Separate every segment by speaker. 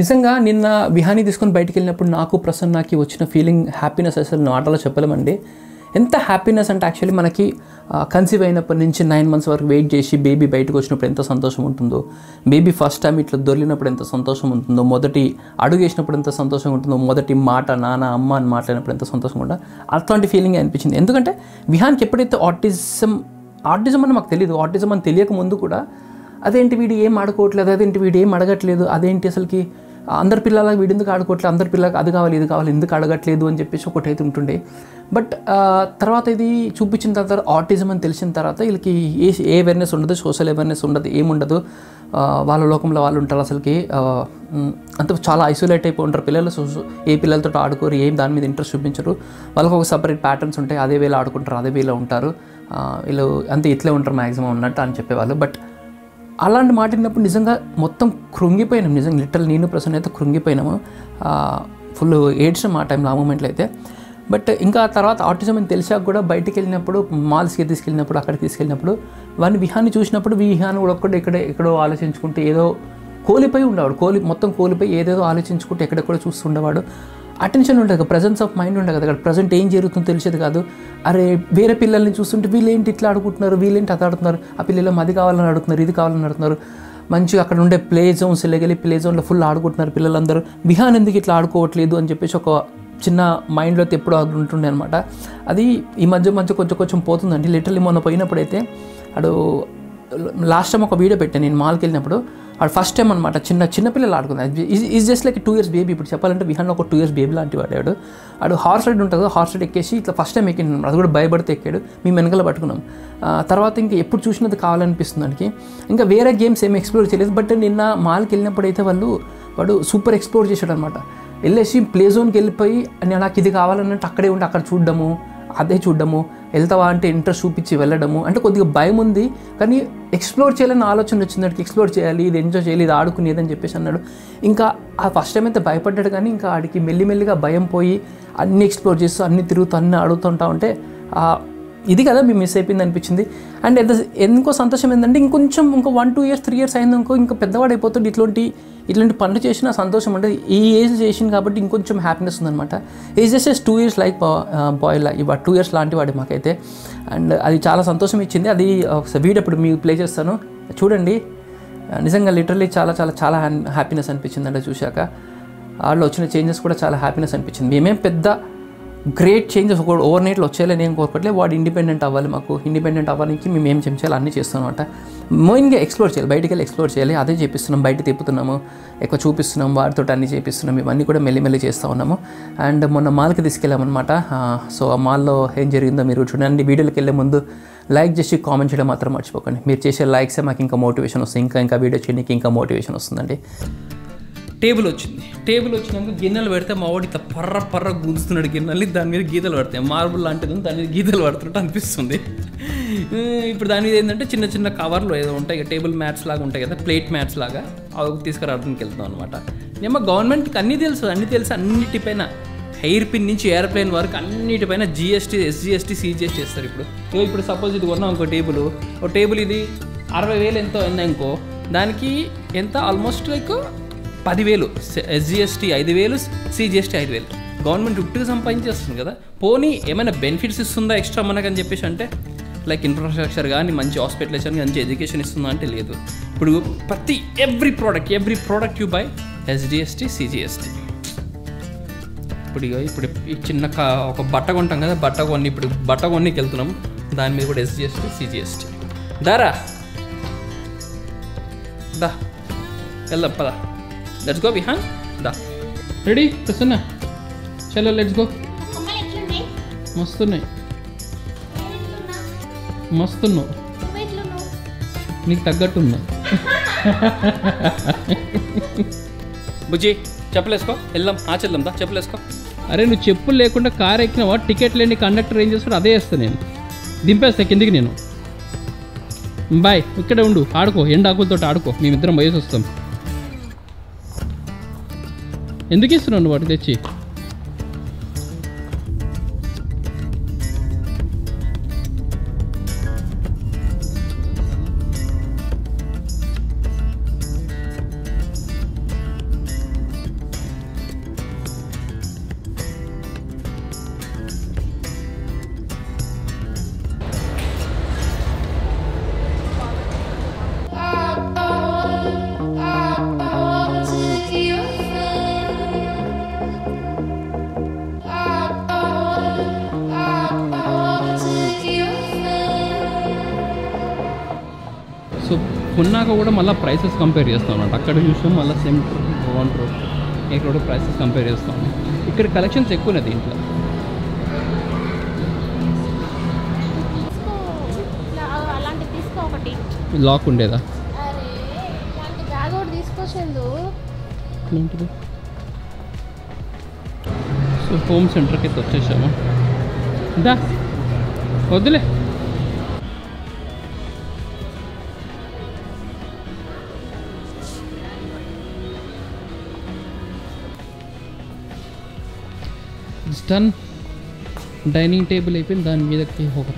Speaker 1: నిజంగా నిన్న విహాని తీసుకొని బయటికి వెళ్ళినప్పుడు నాకు ప్రసన్నకి వచ్చిన ఫీలింగ్ హ్యాపీనెస్ అసలు మాటలో చెప్పలేమండి. ఎంత హ్యాపీనెస్ అంటే యాక్చువల్లీ మనకి కన్సీవ్ అయినప్పటి నుంచి 9 months వరకు వెయిట్ చేసి బేబీ బయటకు వచ్చినప్పుడు ఎంత సంతోషం ఉంటుందో, బేబీ ఫస్ట్ టైం ఇట్లా దొరికినప్పుడు ఎంత సంతోషం ఉంటుందో, మొదటి అడుగు వేసినప్పుడు ఎంత సంతోషంగా ఉంటుందో, మొదటి మాట నాన్న అమ్మ అని మాట్లాడినప్పుడు ఎంత సంతోషంగా ఉంటుందో అట్లాంటి ఫీలింగ్ అనిపించింది. ఎందుకంటే విహాన్కి ఎప్పుడైతే ఆటిజం అని మాకు తెలియదు, ఆటిజం అని తెలియక ముందు కూడా అదేంటి వీడు ఏం ఆడుకోవట్లేదు, అదేంటి వీడు ఏం అడగట్లేదు, అదేంటి అసలుకి అందరి పిల్లలకి వీడు ఎందుకు ఆడుకోవట్లేదు, అందరి పిల్లలకి అది కావాలి ఇది కావాలి ఎందుకు అడగట్లేదు అని చెప్పేసి ఒకటైతే ఉంటుండే. బట్ తర్వాత ఇది చూపించిన తర్వాత ఆటిజం అని తెలిసిన తర్వాత వీళ్ళకి ఏ అవేర్నెస్ ఉండదు, సోషల్ అవేర్నెస్ ఉండదు, ఏముండదు, వాళ్ళ లోకంలో వాళ్ళు ఉంటారు. అసలుకి అంత చాలా ఐసోలేట్ అయిపోయి ఉంటారు పిల్లలు. ఏ పిల్లలతో ఆడుకోరు, ఏం దాని మీద ఇంట్రెస్ట్ చూపించరు, వాళ్ళకి ఒక సపరేట్ ప్యాటర్న్స్ ఉంటాయి, అదే వేలో ఆడుకుంటారు, అదే వేలో ఉంటారు, వీళ్ళు అంతే ఇట్లే ఉంటారు మ్యాక్సిమం అన్నట్టు అని చెప్పేవాళ్ళు. బట్ అలాంటి మాట విన్నప్పుడు నిజంగా మొత్తం కృంగిపోయినాం. నిజంగా లిటరల్ నేను ప్రసన్న అయితే కృంగిపోయినాము, ఫుల్ ఏడ్చిన మా టైంలో ఆ మూమెంట్లో అయితే. బట్ ఇంకా తర్వాత ఆటిజం అని తెలిసాక కూడా బయటికి వెళ్ళినప్పుడు మాల్స్కి తీసుకెళ్ళినప్పుడు అక్కడికి తీసుకెళ్ళినప్పుడు వాడిని విహాన్ని చూసినప్పుడు విహాన్ని కూడా ఎక్కడో ఆలోచించుకుంటూ ఏదో కోల్పోయి మొత్తం కోల్పోయి ఏదేదో ఆలోచించుకుంటూ ఎక్కడెక్కడో చూస్తుండేవాడు. అటెన్షన్ ఉండదు, ప్రజెన్స్ ఆఫ్ మైండ్ ఉండదు కదా, అక్కడ ప్రజెంట్ ఏం జరుగుతుందో తెలిసేది కాదు. అరే వేరే పిల్లల్ని చూస్తుంటే వీళ్ళేంటి ఇట్లా ఆడుకుంటున్నారు, వీళ్ళేంటి అది ఆడుతున్నారు, ఆ పిల్లలు అది కావాలని అడుగుతున్నారు, ఇది కావాలని అడుగుతున్నారు, మంచిగా అక్కడ ఉండే ప్లే జోన్స్లోకి వెళ్ళి ప్లే జోన్లో ఫుల్ ఆడుకుంటున్నారు పిల్లలందరూ, విహాన్ ఎందుకు ఇట్లా ఆడుకోవట్లేదు అని చెప్పేసి ఒక చిన్న మైండ్లో ఎప్పుడు ఉంటుండే అనమాట. అది ఈ మధ్య కొంచెం పోతుందండి. లిటరల్లీ మొన్న పోయినప్పుడు అయితే అడు లాస్ట్ టైం ఒక వీడియో పెట్టాను నేను మాల్కి వెళ్ళినప్పుడు. వాడు ఫస్ట్ టైం అనమాట చిన్న పిల్లలు ఆడుకున్నాడు. Is just like 2 years baby. ఇప్పుడు చెప్పాలంటే విహాన్ ఒక 2 years బేబీ లాంటి వాడాడు. వాడు హార్స్ రైడ్ ఉంటుంది, హార్స్ రైడ్ ఎక్కేసి ఇట్లా ఫస్ట్ టైం ఎక్కిండు, అది కూడా భయపడితే ఎక్కాడు. మేము వెనకాల పట్టుకున్నాం. తర్వాత ఇంకా ఎప్పుడు చూసినది కావాలనిపిస్తుంది దానికి. ఇంకా వేరే గేమ్స్ ఏమి ఎక్స్ప్లోర్ చేయలేదు. బట్ నిన్న మాల్కి వెళ్ళినప్పుడు అయితే వాడు సూపర్ ఎక్స్ప్లోర్ చేశాడు అనమాట. వెళ్ళేసి ప్లే జోన్కి వెళ్ళిపోయి నాకు ఇది కావాలన్నట్టు అక్కడే ఉండి అక్కడ చూడడము, అదే చూడడము, వెళ్తావా అంటే ఇంట్రెస్ట్ చూపించి వెళ్ళడము. అంటే కొద్దిగా భయం ఉంది కానీ ఎక్స్ప్లోర్ చేయాలని ఆలోచన వచ్చింది, ఎక్స్ప్లోర్ చేయాలి, ఇది ఎంజాయ్ చేయాలి, ఇది ఆడుకునేది అని చెప్పేసి అన్నాడు. ఇంకా ఆ ఫస్ట్ టైం అయితే భయపడ్డాడు కానీ ఇంకా ఆడికి మెల్లిమెల్లిగా భయం పోయి అన్నీ ఎక్స్ప్లోర్ చేస్తూ అన్నీ తిరుగుతూ అన్నీ అడుగుతుంటా ఉంటే ఇది కదా మేము మిస్ అయిపోయింది అనిపించింది. అండ్ ఎందుకో సంతోషం ఏంటంటే ఇంకో 1-2 years 3 years అయిందనుకో ఇంకా పెద్దవాడు అయిపోతాడు. ఇట్లాంటి పనులు చేసిన సంతోషం అంటే ఈ ఏజ్ చేసింది కాబట్టి ఇంకొంచెం హ్యాపీనెస్ ఉందన్నమాట. Age just 2 years like boy ఇవాళ 2 years లాంటి వాడు మాకైతే. అండ్ అది చాలా సంతోషం ఇచ్చింది. అది ఒకసారి వీడియో ఇప్పుడు మీకు ప్లే చేస్తాను చూడండి. నిజంగా లిటరల్లీ చాలా చాలా చాలా హ్యాపీనెస్ అనిపించింది అంటే చూశాక. వాళ్ళు వచ్చిన చేంజెస్ కూడా చాలా హ్యాపీనెస్ అనిపించింది. మేమేం పెద్ద గ్రేట్ చేంజెస్ ఓవర్ నైట్లో వచ్చేయాలని ఏం కోరుకోవట్లేదు. వాడు ఇండిపెండెంట్ అవ్వాలి, మాకు ఇండిపెండెంట్ అవ్వడానికి మేము ఏం చేయాలి అన్నీ చేస్తాం అనమాట. మెయిన్గా ఎక్స్ప్లోర్ చేయాలి, బయటికి వెళ్ళి ఎక్స్ప్లోర్ చేయాలి, అదే చేపిస్తున్నాం, బయట తిప్పుతున్నాము, ఎక్కువ చూపిస్తున్నాం, వాడితో అన్నీ చేపిస్తున్నాం, ఇవన్నీ కూడా మెల్లిమెల్లి చేస్తూ ఉన్నాము. అండ్ మొన్న మాల్కి తీసుకెళ్ళామన్నమాట. సో ఆ మాల్లో ఏం జరిగిందో మీరు చూడండి. వీడియోకి వెళ్ళే ముందు లైక్ చేసి కామెంట్ చేయడం మాత్రం మర్చిపోకండి. మీరు చేసే లైక్సే మాకు ఇంకా మోటివేషన్ వస్తుంది, ఇంకా వీడియో చేయడానికి ఇంకా మోటివేషన్ వస్తుందండి. టేబుల్ వచ్చినాక గిన్నెలు పెడితే మా వాడు ఇట్లా పర్ర గుంజుతున్నాడు గిన్నెలు, దాని మీద గీతలు పడతాయి, మార్బుల్ లాంటిది దాని మీద గీతలు పడుతున్నట్టు అనిపిస్తుంది. ఇప్పుడు దాని మీద ఏంటంటే చిన్న కవర్లు ఏదో ఉంటాయి, టేబుల్ మ్యాట్స్ లాగా ఉంటాయి కదా, ప్లేట్ మ్యాట్స్ లాగా, అవి తీసుకురావడానికి వెళ్తాం అనమాట. ఏమో గవర్నమెంట్కి అన్నీ తెలుసు, అన్నిటిపైన హెయిర్ పిన్ నుంచి ఎయిర్ప్లేన్ వరకు అన్నిటిపైన GST, SGST, CGST చేస్తారు. ఇప్పుడు సపోజ్ ఇది కొన్నాం ఒక టేబుల్ ఇది 60,000 ఎంతో అయిందా ఇంకో, దానికి ఎంత almost like 10,000, SGST 5,000, CGST 5,000. Government ఉట్టుగా సంపాదించేస్తుంది కదా. పోనీ ఏమైనా బెనిఫిట్స్ ఇస్తుందా ఎక్స్ట్రా మనకని చెప్పేసి అంటే లైక్ ఇన్ఫ్రాస్ట్రక్చర్ కానీ, మంచి హాస్పిటల్స్ కానీ, మంచి ఎడ్యుకేషన్ ఇస్తుందా అంటే లేదు. ఇప్పుడు every product you by SGST, CGST. ఇప్పుడు ఈ చిన్న ఒక బట్ట కొంటాం కదా, బట్ట కొన్నికి వెళ్తున్నాం, దాని మీద కూడా SGST, CGST. దారా వెళ్దాం పదా, లెట్స్ గో విహాన్, దా. రెడీ ప్రసన్న, చలో లెట్స్ గో. మస్తున్నావు, నీకు తగ్గట్టున్నా. బుజ్జి చెప్పలేసుకో, వెళ్దాం, ఆచెల్దాం, దా చెప్పలేసుకో. అరే నువ్వు చెప్పులు లేకుండా కార్ ఎక్కినావా, టికెట్ లేని కండక్టర్ ఏం చేస్తాడు అదే వేస్తా, నేను దింపేస్తా కిందికి నేను. బాయ్, ఇక్కడే ఉండు, ఆడుకో, ఎండాకులతో ఆడుకో, మేమిద్దరం వయసు వస్తాం. ఎందుకు ఇస్తున్నావు వాటి తెచ్చి?
Speaker 2: కొన్నాక కూడా మళ్ళీ ప్రైసెస్ కంపేర్ చేస్తాం అన్నమాట. అక్కడ చూసాం మళ్ళీ సేమ్ బాగుంటారు, ఇక్కడ కూడా ప్రైసెస్ కంపేర్ చేస్తాం. ఇక్కడ కలెక్షన్స్ ఎక్కువనే దీంట్లో. లాక్ ఉండేదా? ఏంటిది? సో హోమ్ సెంటర్కి అయితే వచ్చేసాము. దా వద్దులే. డన్. డైనింగ్ టేబుల్ అయిపోయింది. దాని మీదకి ఒక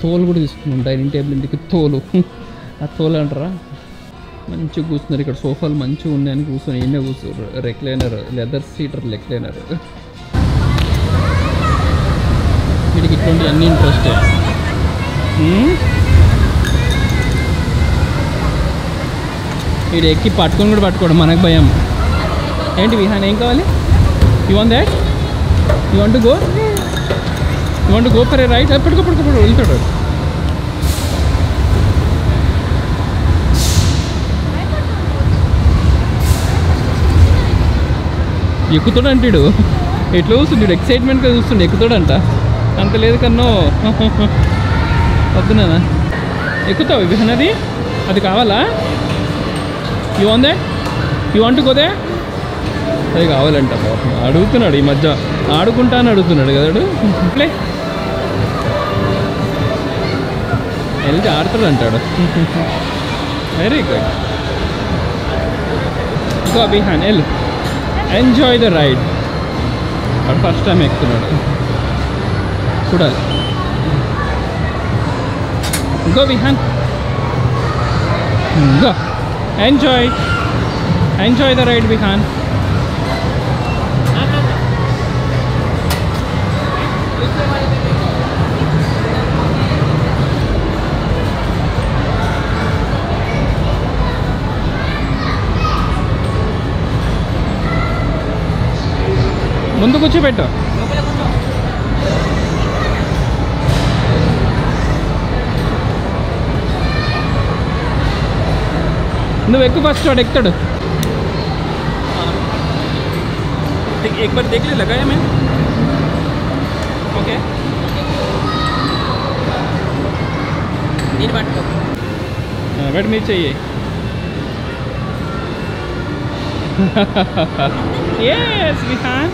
Speaker 2: తోలు కూడా తీసుకున్నాం. డైనింగ్ టేబుల్ ఇంటికి తోలు, ఆ తోలు అంటారా. మంచిగా కూర్చున్నారు ఇక్కడ. సోఫాలు మంచిగా ఉన్నాయని కూర్చొని ఏమే కూర్చోరు. Recliner, leather seater recliner. వీడికి ఇటువంటి అన్ని ఇంట్రెస్ట్. వీడు ఎక్కి పట్టుకొని కూడా పట్టుకోవడం మనకు భయం. ఏంటి విహాన్, ఏం కావాలి? You want that? You want to go? You want to go for a ride? పట్టుకో వెళ్తాడు. ఎక్కుతాడు అంటాడు. ఎట్లా చూస్తుండే ఎక్సైట్మెంట్గా చూస్తుండే. ఎక్కుతాడంట. అంత లేదు కన్నో. వద్దునా ఎక్కుతావు విహనది? అది కావాలా? You want that? You want to go they? అది కావాలంట. పాపం అడుగుతున్నాడు ఈ మధ్య. ఆడుకుంటా అని అడుగుతున్నాడు కదాడు. ప్లే వెళ్తే ఆడుతాడు అంటాడు. Very good. గో బిహాన్ ఎల్, ఎంజాయ్ ద రైడ్. వాడు ఫస్ట్ టైం ఎక్కుతున్నాడు. చూడాలి. Go Vihaan, go. Enjoy the ride Vihaan. ముందు కూర్చోబెట్టు. నువ్వు ఎక్కువ ఫస్ట్ వాడు ఎక్కుతాడు. एक बार देख ले, लगाया मैं. ओके बैठ में चाहिए. yes విహాన్.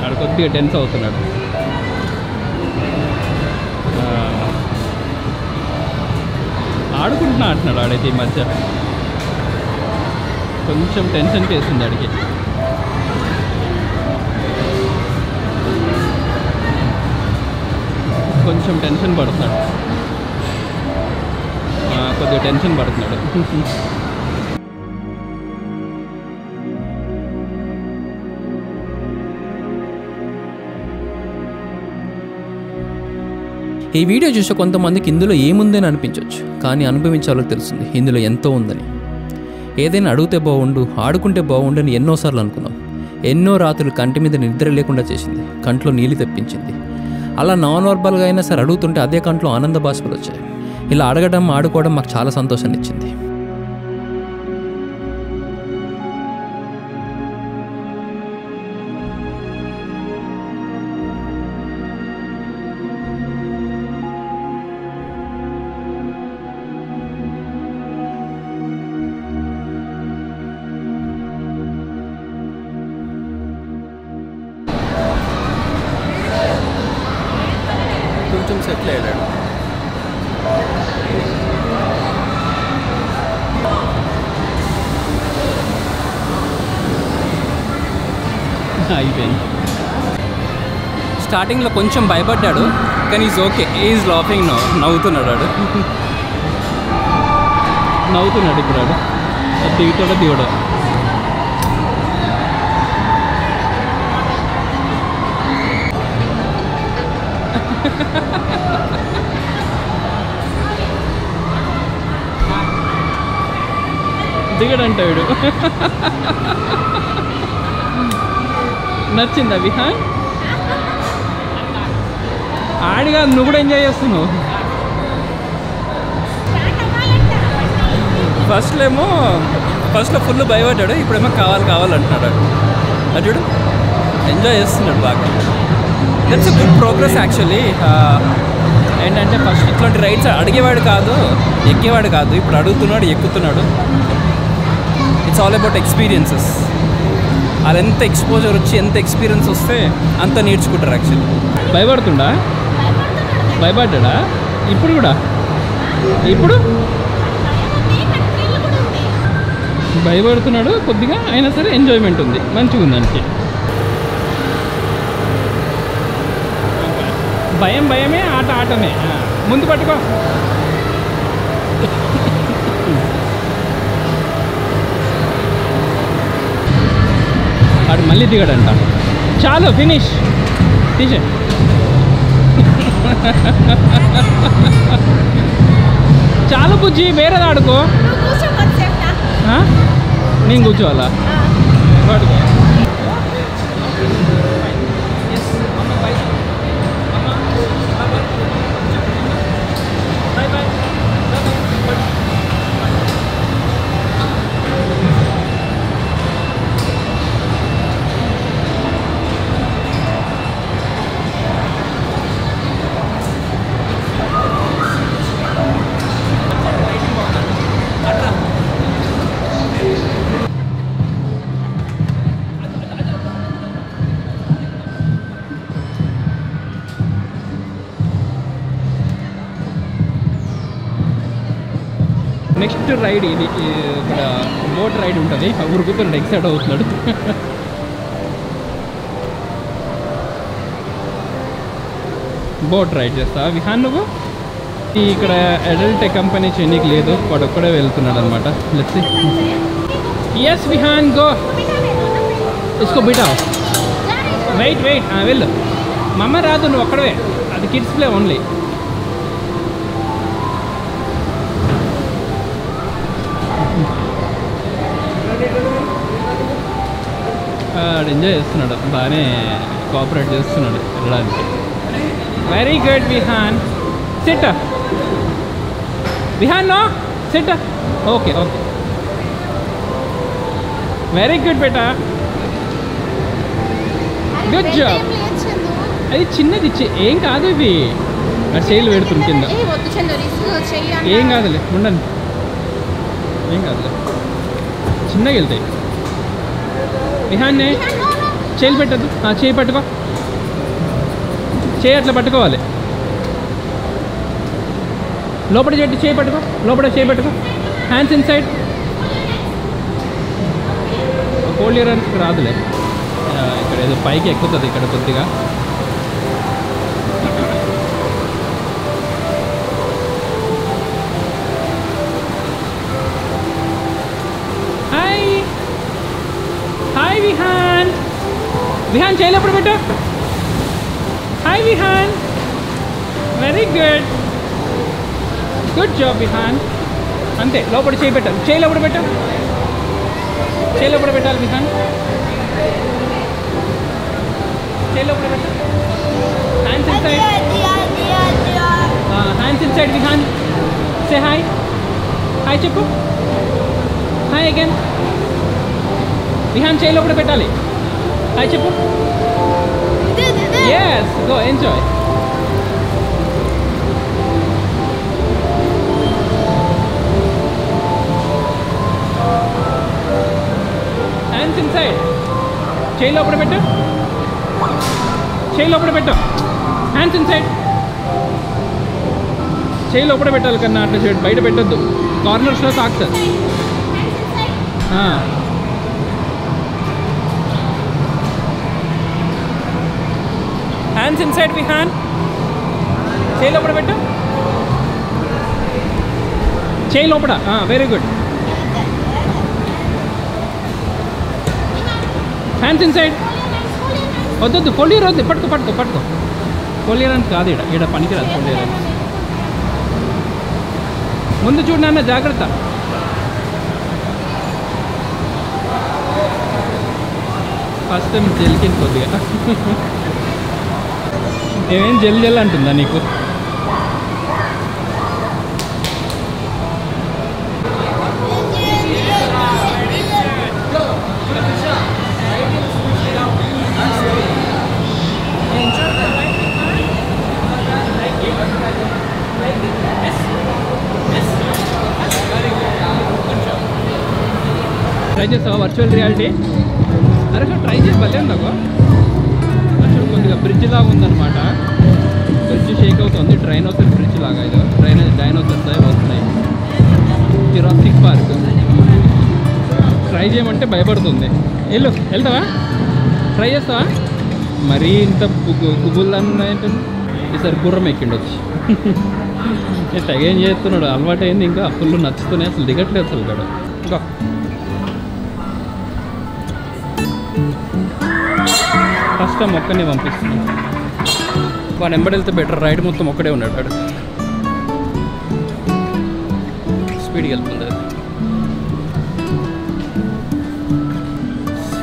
Speaker 2: ఆడు కొద్దిగా టెన్స్ అవుతున్నాడు. ఆడుకుంటున్నా అంటున్నాడు ఆడైతే ఈ మధ్య. కొంచెం టెన్షన్ వేస్తుంది ఆడికి. కొంచెం టెన్షన్ పడుతున్నాడు. కొద్దిగా టెన్షన్ పడుతున్నాడు.
Speaker 1: ఈ వీడియో చూసే కొంతమందికి ఇందులో ఏముందని అనిపించవచ్చు, కానీ అనుభవించాలో తెలుస్తుంది ఇందులో ఎంతో ఉందని. ఏదైనా అడిగితే బాగుండు, ఆడుకుంటే బాగుండు అని ఎన్నోసార్లు అనుకున్నాం. ఎన్నో రాత్రులు కంటి మీద నిద్ర లేకుండా చేసింది, కంట్లో నీళ్ళు తెప్పించింది. అలా నాన్ వర్బల్గా అయినా సరే అడుగుతుంటే అదే కంట్లో ఆనంద బాష్పాలు వచ్చాయి. ఇలా అడగడం, ఆడుకోవడం మాకు చాలా సంతోషాన్ని ఇచ్చింది.
Speaker 2: కొంచెం సెటిల్ అయ్యాడు. అయిపోయింది.
Speaker 1: స్టార్టింగ్లో కొంచెం భయపడ్డాడు, కానీ is okay. Is laughing no. నవ్వుతున్నాడు ఆడు.
Speaker 2: నవ్వుతున్నాడు ఇప్పుడు ఆడు. దిగుతాడో దిగడో. దిగడంట వీడు. నచ్చిందా విహాన్? ఆడిగా నువ్వు కూడా ఎంజాయ్ చేస్తున్నావు. ఫస్ట్లో ఫుల్ భయపడ్డాడు, ఇప్పుడేమో కావాలంటున్నాడు. అది చూడు ఎంజాయ్ చేస్తున్నాడు బాగా. That's a good progress actually. ఏంటంటే ఫస్ట్ ఇట్లాంటి రైడ్స్ అడిగేవాడు కాదు, ఎక్కేవాడు కాదు, ఇప్పుడు అడుగుతున్నాడు, ఎక్కుతున్నాడు. It's all about experiences. వాళ్ళు ఎంత ఎక్స్పోజర్ వచ్చి ఎంత ఎక్స్పీరియన్స్ వస్తే అంత నేర్చుకుంటారు యాక్చువల్లీ. భయపడ్డా ఇప్పుడు కూడా? ఇప్పుడు భయపడుతున్నాడు కొద్దిగా, అయినా సరే ఎంజాయ్మెంట్ ఉంది, మంచిగా ఉంది దానికి. భయమే, ఆటమే. ముందు పట్టుకో. వాడు మళ్ళీ దిగాడంట. చాలు ఫినిష్, తీసే. చాలు బుజ్జి, వేరేది ఆడుకో. నేను కూర్చోవాలా? పడుకో. నెక్స్ట్ రైడ్ ఇది, ఇక్కడ బోట్ రైడ్ ఉంటుంది. ఉరుకుతున్నాడు, ఎక్సైట్ అవుతున్నాడు. బోట్ రైడ్ చేస్తా విహాన్ నువ్వు. ఇక్కడ అడల్ట్ కంపెనీ చెన్నీకి లేదు, వాడు ఒక్కడే వెళ్తున్నాడు అనమాట. Let's see. Yes Vihaan, go. ఇసుకో బిటా, వెయిట్ వెళ్ళు. మమ్మ రాదు, నువ్వు ఒక్కడే. అది కిడ్స్ ప్లే ఓన్లీ. ఎంజాయ్ చేస్తున్నాడు, బాగానే కోఆపరేట్ చేస్తున్నాడు వెళ్ళడానికి. Very good Vihaan. Sit Vihaan, no sit. Okay very good బేటా, గుడ్ జాబ్. అది చిన్నది, ఏం కాదు ఇవి. అది చేయలు పెడుతుంది కింద. ఏం కాదులే, ఉండండి, ఏం కాదులే, చిన్నగా వెళ్తాయి. విహాన్నే చేయి పెట్టద్దు, చేయి పట్టుకో. చేయి అట్లా పట్టుకోవాలి. లోపల చేయి పట్టుకో, చేయి పట్టుకో. Hands inside. ఫోల్డ్ చేయడానికి రాదులే, ఇక్కడ ఏదో పైకి ఎక్కుతుంది ఇక్కడ కొద్దిగా. హాయ్ విహాన్ చేయలే ఎప్పుడు పెట్టు. Hi Vihan, very good job Vihan. అంతే, లోపల చేయి పెట్టాలి. చేయి లోపల పెట్టాలి విహాన్. చేయి లోపల పెట్టాలి. Hands inside Vihaan. Say hi చెప్పు. Hi again Vihaan. చేయి లోపల పెట్టాలి. హాయ్ చెప్పు. Yes, go enjoy. Hands inside. చేయి లోపల పెట్టు. Hands inside. చేయి లోపల పెట్టాలి కన్నా, అట్లా చేయడు, బయట పెట్టద్దు. కార్నర్స్లో తాకుతుంది. Hands inside Vihan. చేయి లోపల పెట్టు. చేయి లోపల. Very good. Hands inside. వద్దు, ఫోల్డియర్ వద్దు. పట్టుకో. ఫోల్డియర్ అని కాదు, ఈడ పనికిరాదు ఫోల్డియర్ అని. ముందు చూడు నాన్న, జాగ్రత్త. ఫస్ట్ టైం జెల్కింది కొద్దిగా. ఏమేం జల్ అంటుందా నీకు? ట్రై చేస్తావా వర్చువల్ రియాలిటీ? అరే సార్ ట్రై చేసి భలే ఉందాకో. వర్చువల్ కొద్దిగా బ్రిడ్జ్ లాగా ఉందన్నమాట. బ్రిడ్జ్ షేక్ అవుతుంది. డైనోసార్ బ్రిడ్జ్ లాగా ఇది. డైనోసార్స్ వస్తున్నాయి. జురాసిక్ పార్క్ ట్రై చేయమంటే భయపడుతుంది. వెళ్తావా? ట్రై చేస్తావా? మరీ ఇంత గుబుల్లా ఈసారి గుర్రం ఎక్కిండు వచ్చి. తెగ ఏం చేస్తున్నాడు, అలవాటు అయింది. ఇంకా ఫుల్ నచ్చుతున్నాయి, అసలు దిగట్లేదు అసలు ఇక్కడ. ఇంకా ఫస్ట్ టైం ఒక్కనే పంపిస్తున్నాను. వాడు ఎంబడి వెళ్తే బెటర్. రైడ్ మొత్తం ఒక్కడే ఉన్నాడు వాడు. స్పీడ్కి వెళ్తుంది.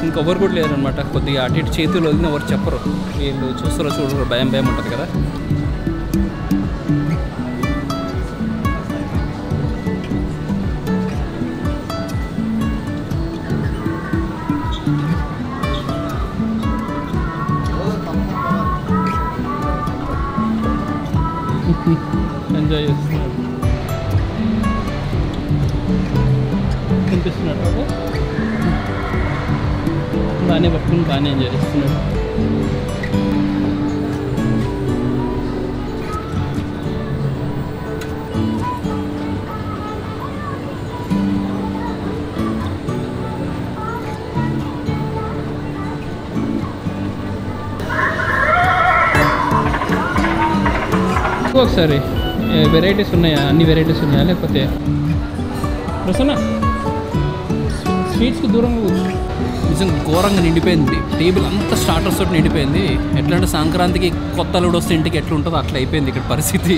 Speaker 2: ఇంకెవరు కూడా లేరనమాట. కొద్దిగా అటు ఇటు చేతులు వదిలిన ఎవరు చెప్పరు. వీళ్ళు చూస్తారో చూడరు, భయం భయం ఉంటుంది కదా. ఎంజాయ్ చేస్తున్నాడు. కనిపిస్తున్నాడు బాగానే పట్టుకుని బాగానే ఎంజాయ్ చేస్తున్నాడు. ఒకసారి వెరైటీస్ ఉన్నాయా? అన్ని వెరైటీస్ ఉన్నాయా? లేకపోతే ప్రసన్న స్వీట్స్కి దూరంగా కూర్చో. నిజంగా ఘోరంగా నిండిపోయింది టేబుల్ అంతా. స్టార్టర్స్ తోటి నిండిపోయింది. ఎట్లా అంటే సంక్రాంతికి కొత్త అల్లుడు వస్తే ఇంటికి ఎట్లా ఉంటుందో అట్లా అయిపోయింది ఇక్కడ పరిస్థితి.